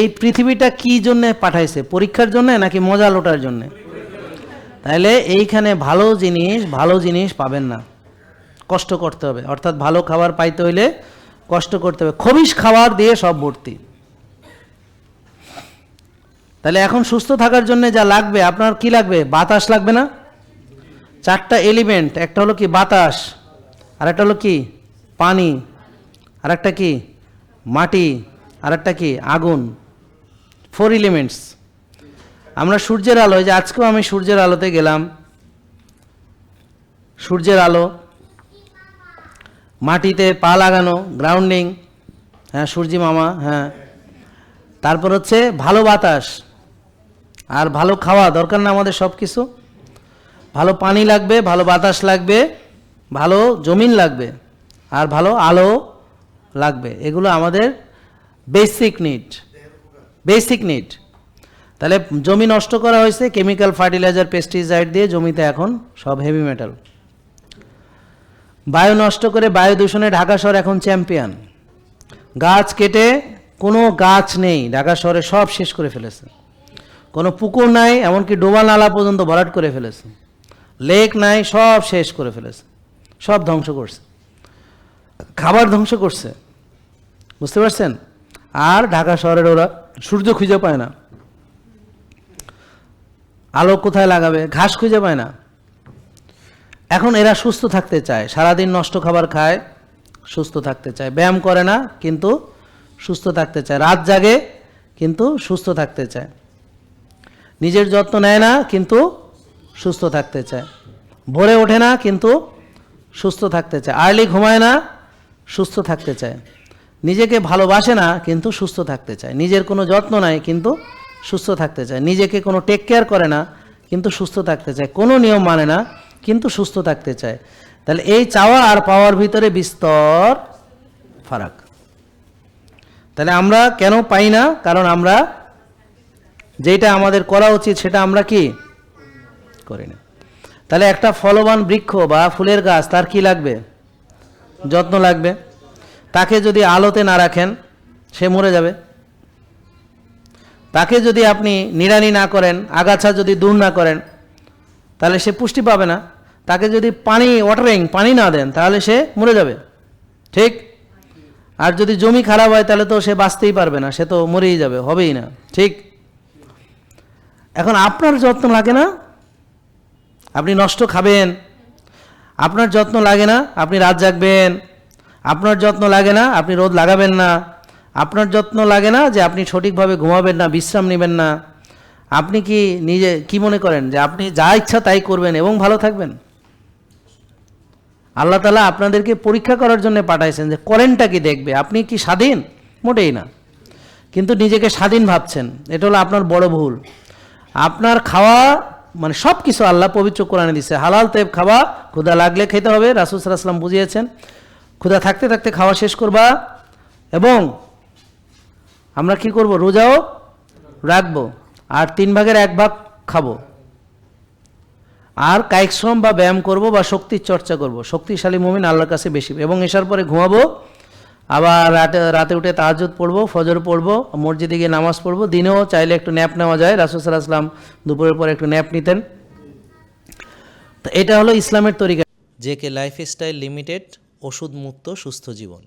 এই পৃথিবীটা কি জন্য পাঠাইছে? পরীক্ষার জন্য নাকি মজা লোটার জন্য? তাহলে এইখানে ভালো জিনিস পাবেন না, কষ্ট করতে হবে। অর্থাৎ ভালো খাবার পাইতে হইলে কষ্ট করতে হবে। খবিশ খাবার দিয়ে সব ভর্তি। তাহলে এখন সুস্থ থাকার জন্য যা লাগবে, আপনার কি লাগবে? বাতাস লাগবে না? 4টা এলিমেন্ট, একটা হলো কি বাতাস, আর একটা হলো কি পানি, আর একটা কি মাটি, আর একটা কি আগুন। 4 এলিমেন্টস। আমরা সূর্যের আলো, যে আজকেও আমি সূর্যের আলোতে গেলাম, সূর্যের আলো, মাটিতে পা লাগানো, গ্রাউন্ডিং, হ্যাঁ সূর্যি মামা, হ্যাঁ। তারপর হচ্ছে ভালো বাতাস আর ভালো খাওয়া দরকার না আমাদের? সব কিছু ভালো, পানি লাগবে, ভালো বাতাস লাগবে, ভালো জমিন লাগবে, আর ভালো আলো লাগবে। এগুলো আমাদের বেসিক নিড। তাহলে জমি নষ্ট করা হয়েছে কেমিক্যাল ফার্টিলাইজার, পেস্টিসাইড দিয়ে। জমিতে এখন সব হেভি মেটাল। বায়ু নষ্ট করে বায়ু দূষণে ঢাকা শহর এখন চ্যাম্পিয়ন। গাছ কেটে, কোনো গাছ নেই ঢাকা শহরে, সব শেষ করে ফেলেছে। কোনো পুকুর নাই, এমনকি ডোবা নালা পর্যন্ত ভরাট করে ফেলেছে। লেক নাই, সব শেষ করে ফেলেছে, সব ধ্বংস করছে। খাবার ধ্বংস করছে, বুঝতে পারছেন? আর ঢাকা শহরের ওরা সূর্য খুঁজে পায় না, আলো কোথায় লাগাবে, ঘাস খুঁজে পায় না। এখন এরা সুস্থ থাকতে চায়, সারাদিন নষ্ট খাবার খায়, সুস্থ থাকতে চায়। ব্যায়াম করে না কিন্তু সুস্থ থাকতে চায়। রাত জাগে কিন্তু সুস্থ থাকতে চায়। নিজের যত্ন নেয় না কিন্তু সুস্থ থাকতে চায়। ভোরে ওঠে না কিন্তু সুস্থ থাকতে চায়। আর্লি ঘুমায় না, সুস্থ থাকতে চায়। নিজেকে ভালোবাসে না কিন্তু সুস্থ থাকতে চায়। নিজের কোনো যত্ন নাই কিন্তু সুস্থ থাকতে চায়। নিজেকে কোনো টেক কেয়ার করে না কিন্তু সুস্থ থাকতে চায়। কোনো নিয়ম মানে না কিন্তু সুস্থ থাকতে চায়। তাহলে এই চাওয়া আর পাওয়ার ভিতরে বিস্তর ফারাক। তাহলে আমরা কেন পাই না? কারণ আমরা যেটা আমাদের করা উচিত সেটা আমরা কি করি না। তাহলে একটা ফলবান বৃক্ষ বা ফুলের গাছ, তার কি লাগবে? যত্ন লাগবে। তাকে যদি আলোতে না রাখেন সে মরে যাবে। তাকে যদি আপনি নিড়ানি না করেন, আগাছা যদি দূর না করেন, তাহলে সে পুষ্টি পাবে না। তাকে যদি পানি না দেন তাহলে সে মরে যাবে, ঠিক? আর যদি জমি খারাপ হয় তাহলে তো সে বাঁচতেই পারবে না, সে তো মরেই যাবে, হবেই না, ঠিক? এখন আপনার যত্ন লাগে না, আপনি নষ্ট খাবেন। আপনার যত্ন লাগে না, আপনি রাত জাগবেন। আপনার যত্ন লাগে না, আপনি রোদ লাগাবেন না। আপনার যত্ন লাগে না যে আপনি সঠিকভাবে ঘুমাবেন না, বিশ্রাম নেবেন না। আপনি কি নিজে কি মনে করেন যে আপনি যা ইচ্ছা তাই করবেন এবং ভালো থাকবেন? আল্লাহ তাআলা আপনাদেরকে পরীক্ষা করার জন্য পাঠাইছেন যে করেনটা কি দেখবে। আপনি কি স্বাধীন? মোটেই না। কিন্তু নিজেকে স্বাধীন ভাবছেন, এটা হলো আপনার বড় ভুল। আপনার খাওয়া মানে সব কিছু আল্লাহ পবিত্র কোরআনে দিয়েছে। হালাল তেব খাওয়া, ক্ষুধা লাগলে খেতে হবে, রাসূল সাল্লাল্লাহু আলাইহি ওয়াসাল্লাম বুঝিয়েছেন। ক্ষুধা থাকতে থাকতে খাওয়া শেষ করবা, এবং আমরা কি করব? রোজাও রাখবো, আর 3 ভাগের 1 ভাগ খাবো, আর কায়িক শ্রম বা ব্যায়াম করব বা শক্তির চর্চা করব। শক্তিশালী মুমিন আল্লাহর কাছে বেশি। এবং এশার পরে ঘুমাবো, আবার রাতে উঠে তাহাজ্জুদ পড়বো, ফজর পড়বো, মসজিদে গিয়ে নামাজ পড়বো। দিনেও চাইলে একটু ন্যাপ নেওয়া যায়, রাসূল সাল্লাল্লাহু আলাইহি ওয়াসাল্লাম দুপুরের পরে একটু ন্যাপ নিতেন। তো এটা হলো ইসলামের তরিকা। জেকে লাইফস্টাইল লিমিটেড, ওষুধ মুক্ত সুস্থ জীবন।